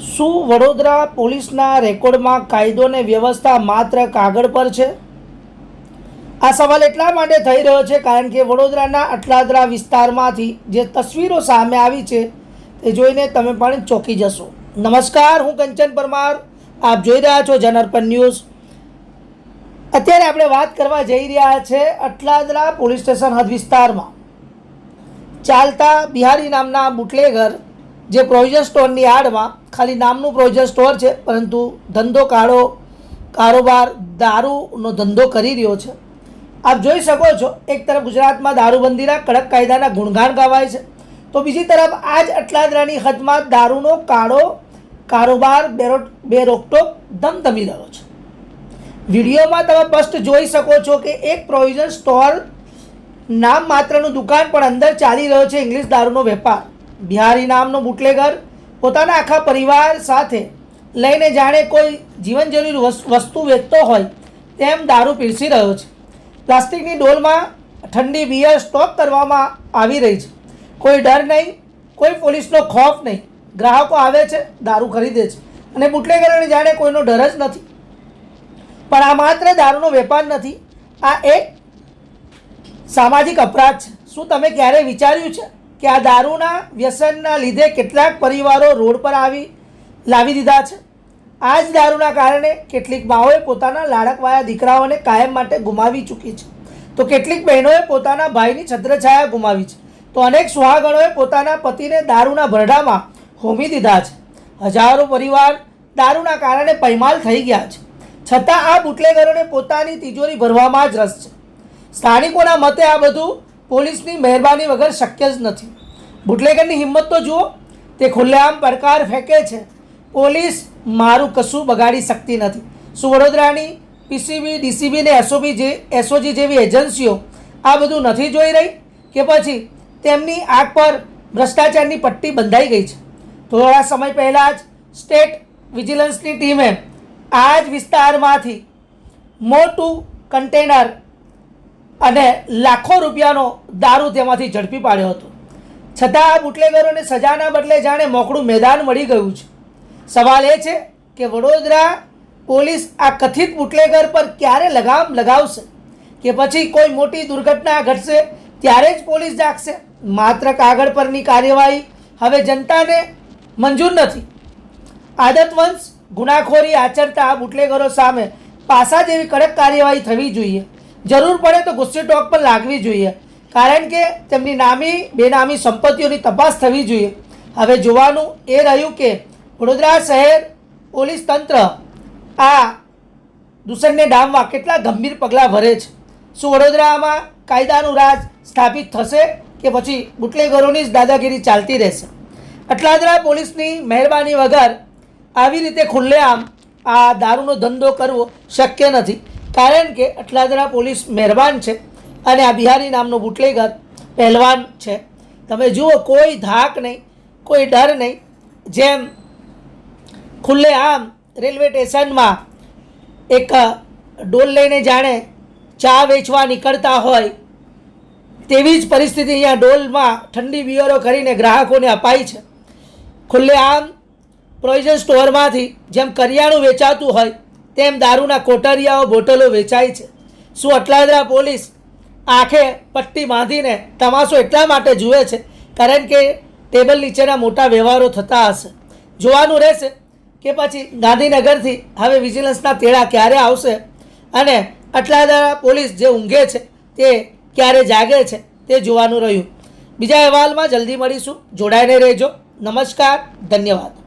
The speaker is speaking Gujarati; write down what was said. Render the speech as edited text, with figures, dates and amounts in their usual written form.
શું વડોદરા પોલીસના રેકોર્ડમાં કાયદો અને વ્યવસ્થા માત્ર કાગળ પર છે? આ સવાલ એટલા માટે થઈ રહ્યો છે કારણ કે વડોદરાના અટલાદરા વિસ્તારમાંથી જે તસવીરો સામે આવી છે તે જોઈને તમે પણ ચોંકી જશો. નમસ્કાર, હું કંચન પરમાર, આપ જોઈ રહ્યા છો જનઅર્પણ ન્યૂઝ. અત્યારે આપણે વાત કરવા જઈ રહ્યા છે અટલાદરા પોલીસ સ્ટેશન હદ વિસ્તારમાં ચાલતા બિહારી નામના બુટલેગર જે પ્રોવિઝન સ્ટોરની આડમાં ખાલી નામનું પ્રોવિઝન સ્ટોર છે પરંતુ ધંધો કારોબાર દારૂનો ધંધો કરી રહ્યો છે. આપ જોઈ શકો છો, એક તરફ ગુજરાતમાં દારૂબંધીના કડક કાયદાના ગુણગાન ગાવાય છે તો બીજી તરફ આ જ અટલાદરાની હદમાં દારૂનો કાળો કારોબાર બે રોકટોક ધમધમી રહ્યો છે. વિડીયોમાં તમે સ્પષ્ટ જોઈ શકો છો કે એક પ્રોવિઝન સ્ટોર નામ માત્રનું દુકાન પણ અંદર ચાલી રહ્યો છે ઇંગ્લિશ દારૂનો વેપાર. બિહારી નામનો બુટલેગર પોતાના આખા પરિવાર સાથે લઈને જાણે કોઈ જીવન જરૂરી વસ્તુ વેચતો હોય તેમ દારૂ પીરસી રહ્યો છે. પ્લાસ્ટિકની ડોલમાં ઠંડી બિયર સ્ટોક કરવામાં આવી રહી છે. કોઈ ડર નહીં, કોઈ પોલીસનો ખોફ નહીં. ગ્રાહકો આવે છે, દારૂ ખરીદે છે અને બુટલેગરોને જાણે કોઈનો ડર જ નથી. પણ આ માત્ર દારૂનો વેપાર નથી, આ એક સામાજિક અપરાધ છે. શું તમે ક્યારેય વિચાર્યું છે કે આ દારૂના વ્યસનના લીધે કેટલાક પરિવારો રોડ પર લાવી દીધા છે? આ જ દારૂના કારણે કેટલીક માઓએ પોતાના લાડકવાયા દીકરાઓને કાયમ માટે ગુમાવી ચૂકી છે, તો કેટલીક બહેનોએ પોતાના ભાઈની છત્રછાયા ગુમાવી છે, તો અનેક સુહાગણોએ પોતાના પતિને દારૂના ભરડામાં હોમી દીધા છે. હજારો પરિવાર દારૂના કારણે પૈમાલ થઈ ગયા છે. છતાં આ બુટલેગરોને પોતાની તિજોરી ભરવામાં જ રસ છે. સ્થાનિકોના મતે આ બધું પોલીસની મહેરબાની વગર શક્ય જ નથી. બુટલેગરની હિંમત તો જુઓ, તે ખુલ્લેઆમ પડકાર ફેંકે છે, પોલીસ મારું કશું બગાડી શકતી નથી. શું વડોદરાની પીસીબી, ડીસીબી ને એસઓજી જેવી એજન્સીઓ આ બધું નથી જોઈ રહી કે પછી તેમની આંખ પર ભ્રષ્ટાચારની પટ્ટી બંધાઈ ગઈ છે? થોડા સમય પહેલાં જ સ્ટેટ વિજિલન્સની ટીમે આ જ વિસ્તારમાંથી મોટું કન્ટેનર અને લાખો રૂપિયાનો દારૂ તેમાંથી ઝડપી પાડ્યો હતો. છતાં આ બુટલેગરોને સજાના બદલે જાણે મોકળું મેદાન મળી ગયું છે. સવાલ એ છે કે વડોદરા પોલીસ આ કથિત બુટલેગર પર ક્યારે લગામ લગાવશે કે પછી કોઈ મોટી દુર્ઘટના ઘટશે ત્યારે જ પોલીસ જાગશે? માત્ર કાગળ પરની કાર્યવાહી હવે જનતાને મંજૂર નથી. આદતવંશ ગુનાખોરી આચરતા આ બુટલેગરો સામે પાસા જેવી કડક કાર્યવાહી થવી જોઈએ. જરૂર પડે તો ગુસ્સી ટોક પર લાગવી જોઈએ, કારણ કે તેમની નામી બેનામી સંપત્તિઓની તપાસ થવી જોઈએ. હવે જોવાનું એ રહ્યું કે વડોદરા શહેર પોલીસ તંત્ર આ દૂષણને ડામવા કેટલા ગંભીર પગલાં ભરે છે. શું વડોદરામાં કાયદાનું રાજ સ્થાપિત થશે કે પછી બુટલેગરોની જ દાદાગીરી ચાલતી રહેશે? અટલાદરા પોલીસની મહેરબાની વગર આવી રીતે ખુલ્લેઆમ આ દારૂનો ધંધો કરવો શક્ય નથી, કારણ કે અટલાદરા પોલીસ મહેરબાન છે અને આ બિહારી નામનો બુટલેગર પહેલવાન છે. તમે જુઓ, કોઈ ધાક નહીં, કોઈ ડર નહીં. જેમ ખુલ્લેઆમ રેલવે સ્ટેશનમાં એક ડોલ લઈને જાણે ચા વેચવા નીકળતા હોય તેવી જ પરિસ્થિતિ અહીંયા ડોલમાં ઠંડી બિયરો કરીને ગ્રાહકોને અપાઈ છે. ખુલ્લેઆમ પ્રોવિઝન સ્ટોરમાંથી જેમ કરિયાણું વેચાતું હોય તેમ દારૂના કોટરિયાઓ બોટલો વેચાય છે. શું અટલાદરા પોલીસ આંખે પટ્ટી બાંધીને તમાશો એટલા માટે જુએ છે કારણ કે ટેબલ નીચેના મોટા વ્યવહારો થતા હશે? જોવાનું રહેશે કે પછી ગાંધીનગરથી હવે વિજિલન્સના તેડા ક્યારે આવશે અને અટલાદરા પોલીસ જે ઊંઘે છે તે ક્યારે જાગે છે તે જોવાનું રહ્યું. બીજા અહેવાલમાં જલ્દી મળીશું. જોડાઈને રહેજો. નમસ્કાર, ધન્યવાદ.